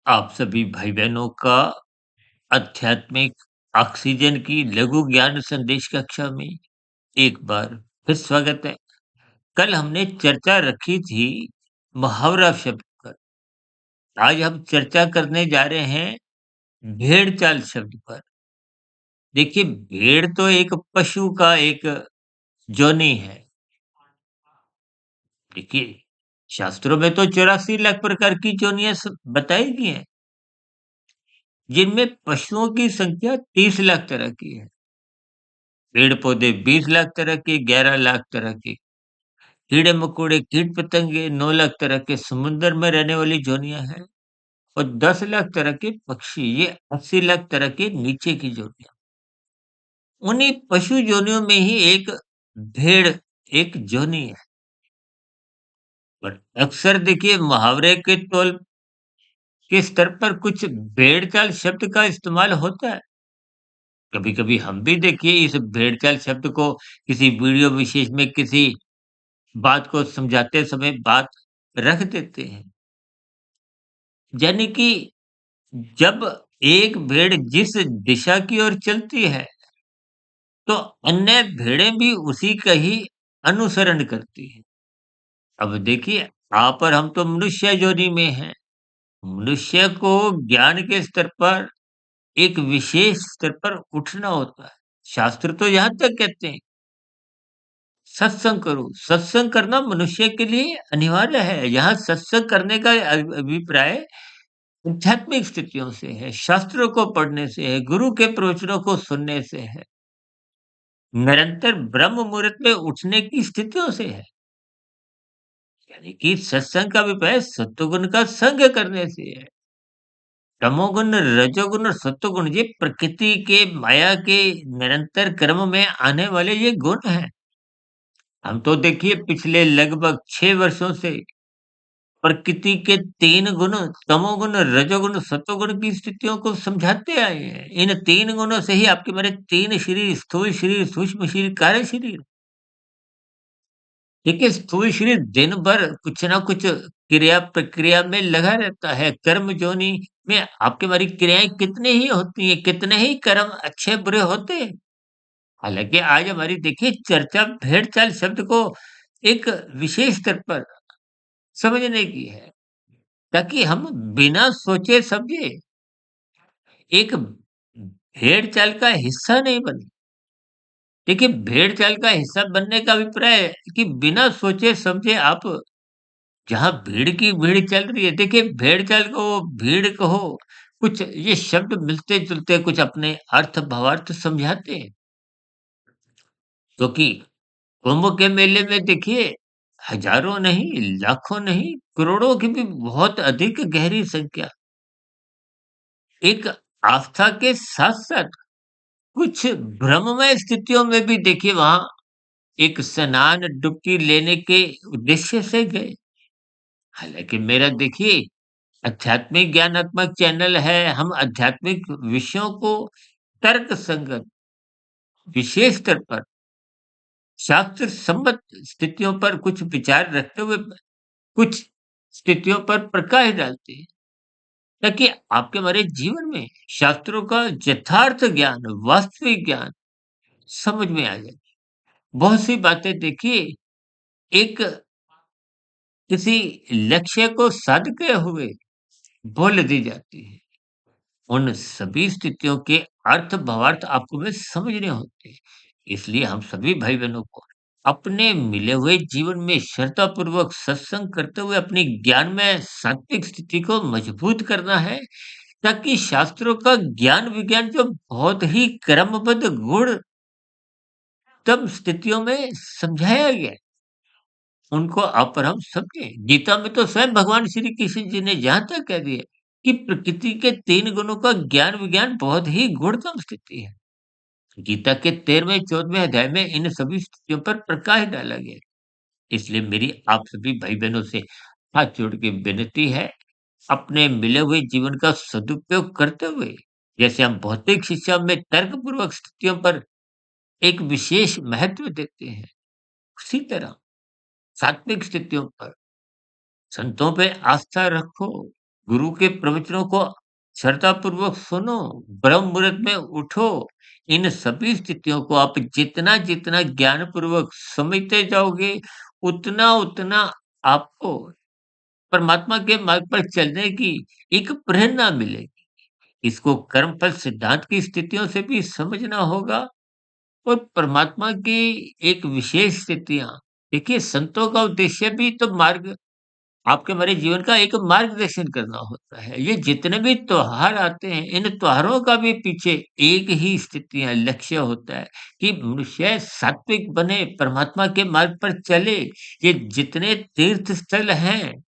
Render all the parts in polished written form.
आप सभी भाई-बहनों का आध्यात्मिक ऑक्सीजन की लघु ज्ञान संदेश कक्षा में एक बार फिर स्वागत है। कल हमने चर्चा रखी थी मुहावरा शब्द पर। आज हम चर्चा करने जा रहे हैं भेड़-चाल शब्द पर। देखिए, भेड़ तो एक पशु का एक जोनी है। देखिए, शास्त्रों में तो 84 लाख प्रकार की जोनियाँ बताई गई हैं, जिनमें पशुओं की संख्या 30 लाख तरह की है। पेड़-पौधे 20 लाख तरह के, 11 लाख तरह के, कीड़े-मकोड़े, कीट-पतंगे 9 लाख तरह के, समुद्र में रहने वाली जोनियाँ हैं और 10 लाख तरह के पक्षी, ये 80 लाख तरह के नीचे की जोनियाँ। उन्हीं पशु जोनियों में ही एक भेड़ एक जोनी है। पर अक्सर देखिए मुहावरे के तौर के स्तर पर कुछ भेड़-चाल शब्द का इस्तेमाल होता है। कभी-कभी हम भी देखिए इस भेड़-चाल शब्द को किसी वीडियो विशेष में किसी बात को समझाते समय बात रख देते हैं। यानी कि जब एक भेड़ जिस दिशा की ओर चलती है, तो अन्य भेड़ें भी उसी का ही अनुसरण करती हैं। अब देखिए, आप और हम तो मनुष्य योनि में हैं। मनुष्य को ज्ञान के स्तर पर एक विशेष स्तर पर उठना होता है। शास्त्र तो यहाँ तक कहते हैं, सत्संग करो। सत्संग करना मनुष्य के लिए अनिवार्य है। यहाँ सत्संग करने का अभिप्राय आध्यात्मिक स्थितियों से है, शास्त्रों को पढ़ने से है, गुरु के प्रवचनों को सुनने से है, निरंतर ब्रह्म मुहूर्त में उठने की स्थितियों से है। यानी कि सत्संग का अभिप्राय सत्वगुण का संग करने से है। तमोगुण, रजोगुण और सत्वगुण ये प्रकृति के माया के निरंतर कर्म में आने वाले ये गुण हैं। हम तो देखिए पिछले लगभग 6 वर्षों से प्रकृति के 3 गुण तमोगुण, रजोगुण, सत्वगुण की स्थितियों को समझाते आए हैं। इन 3 गुणों से ही आपके हमारे 3 शरीर, स्थूल शरीर, सूक्ष्म शरीर, कार्य शरीर। देखिए स्थूल शरीर दिन भर कुछ ना कुछ क्रिया प्रक्रिया में लगा रहता है। कर्म जोनि में आपकी हमारी क्रियाएँ कितनी ही होती हैं, कितने ही कर्म अच्छे-बुरे होते हैं। हालाँकि आज हमारी देखिए चर्चा भेड़-चाल शब्द को एक विशेष स्तर पर समझने की है। ताकि हम बिना सोचे-समझे एक भेड़-चाल का हिस्सा नहीं बने। देखिए, भेड़-चाल का हिस्सा बनने का अभिप्राय है कि बिना सोचे-समझे आप जहाँ भीड़ की भीड़ चल रही है, देखिए भेड़-चाल कहो, भीड़ कहो, कुछ ये शब्द मिलते-जुलते कुछ अपने अर्थ भावार्थ समझाते हैं। क्योंकि कुंभ के मेले में देखिए हज़ारों नहीं, लाखों नहीं, करोड़ों की भी बहुत अधिक गहरी संख्या एक आस्था के साथ-साथ कुछ भ्रममय स्थितियों में भी देखिए वहाँ एक स्नान डुबकी लेने के उद्देश्य से गए। हालाँकि मेरा देखिए आध्यात्मिक ज्ञानात्मक चैनल है, हम आध्यात्मिक विषयों को तर्क संगत विशेष स्तर पर शास्त्र सम्मत स्थितियों पर कुछ विचार रखते हुए कुछ स्थितियों पर प्रकाश डालते हैं, ताकि आपके हमारे जीवन में शास्त्रों का यथार्थ ज्ञान, वास्तविक ज्ञान समझ में आ जाए। बहुत सी बातें देखिए एक किसी लक्ष्य को साधते हुए बोल दी जाती है। उन सभी स्थितियों के अर्थ भावार्थ आपको हमें समझने होते हैं। इसलिए हम सभी भाई-बहनों को अपने मिले हुए जीवन में श्रद्धापूर्वक सत्संग करते हुए अपनी ज्ञान में सात्विक स्थिति को मजबूत करना है, ताकि शास्त्रों का ज्ञान विज्ञान जो बहुत ही क्रमबद्ध गुण तब स्थितियों में समझाया गया है, उनको आप और हम समझें। गीता में तो स्वयं भगवान श्री कृष्ण जी ने यहाँ तक कह दिया कि प्रकृति के 3 गुणों का ज्ञान विज्ञान बहुत ही गुणतम स्थिति है। गीता के 13वें-14वें अध्याय में इन सभी स्थितियों पर प्रकाश डाला गया है। इसलिए मेरी आप सभी भाई-बहनों से हाथ जोड़ के विनती है, अपने मिले हुए जीवन का सदुपयोग करते हुए, जैसे हम भौतिक शिक्षा में तर्कपूर्वक स्थितियों पर एक विशेष महत्व देते हैं, उसी तरह सात्विक स्थितियों पर संतों पे आस्था रखो, गुरु के प्रवचनों को श्रद्धापूर्वक सुनो, ब्रह्म मुहूर्त में उठो। इन सभी स्थितियों को आप जितना-जितना ज्ञानपूर्वक समझते जाओगे, उतना-उतना आपको परमात्मा के मार्ग पर चलने की एक प्रेरणा मिलेगी। इसको कर्मफल सिद्धांत की स्थितियों से भी समझना होगा और परमात्मा की एक विशेष स्थितियाँ। देखिए, संतों का उद्देश्य भी तो मार्ग आपके हमारे जीवन का एक मार्गदर्शन करना होता है। ये जितने भी त्योहार आते हैं, इन त्योहारों का भी पीछे एक ही स्थिति है, लक्ष्य होता है कि मनुष्य सात्विक बने, परमात्मा के मार्ग पर चले। ये जितने तीर्थ स्थल हैं,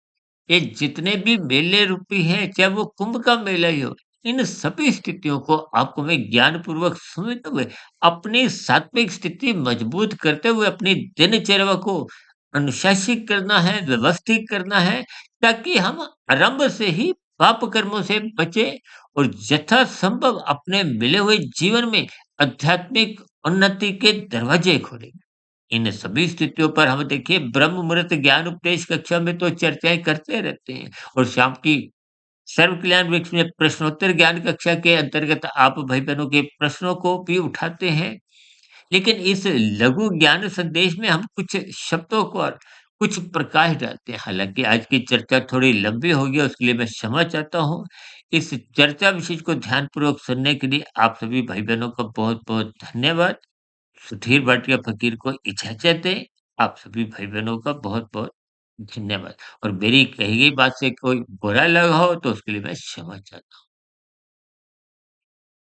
ये जितने भी मेले रूपी हैं, चाहे वो कुंभ का मेला ही हो, इन सभी स्थितियों को आपको हमें ज्ञानपूर्वक समझते हुए, अपनी सात्विक स्थिति मजबूत करते हुए, अपनी दिनचर्या को अनुशासित करना है, व्यवस्थित करना है, ताकि हम आरंभ से ही पाप कर्मों से बचें और यथासंभव अपने मिले हुए जीवन में आध्यात्मिक उन्नति के दरवाजे खोलें। इन सभी स्थितियों पर हम देखिए ब्रह्म मुहूर्त ज्ञान उपदेश कक्षा में तो चर्चाएँ करते रहते हैं और शाम की सर्व कल्याण वृक्ष में प्रश्नोत्तर ज्ञान कक्षा के अंतर्गत आप भाई-बहनों के प्रश्नों को भी उठाते हैं। लेकिन इस लघु ज्ञान संदेश में हम कुछ शब्दों को और कुछ प्रकाश डालते हैं। हालाँकि आज की चर्चा थोड़ी लंबी हो गई, उसके लिए मैं क्षमा चाहता हूँ। इस चर्चा विशेष को ध्यानपूर्वक सुनने के लिए आप सभी भाई-बहनों का बहुत-बहुत धन्यवाद। सुधीर भाटिया फ़कीर को इजाज़त दें। आप सभी भाई-बहनों का बहुत-बहुत धन्यवाद और मेरी कही गई बात से कोई बुरा लगा हो तो उसके लिए मैं क्षमा चाहता हूँ।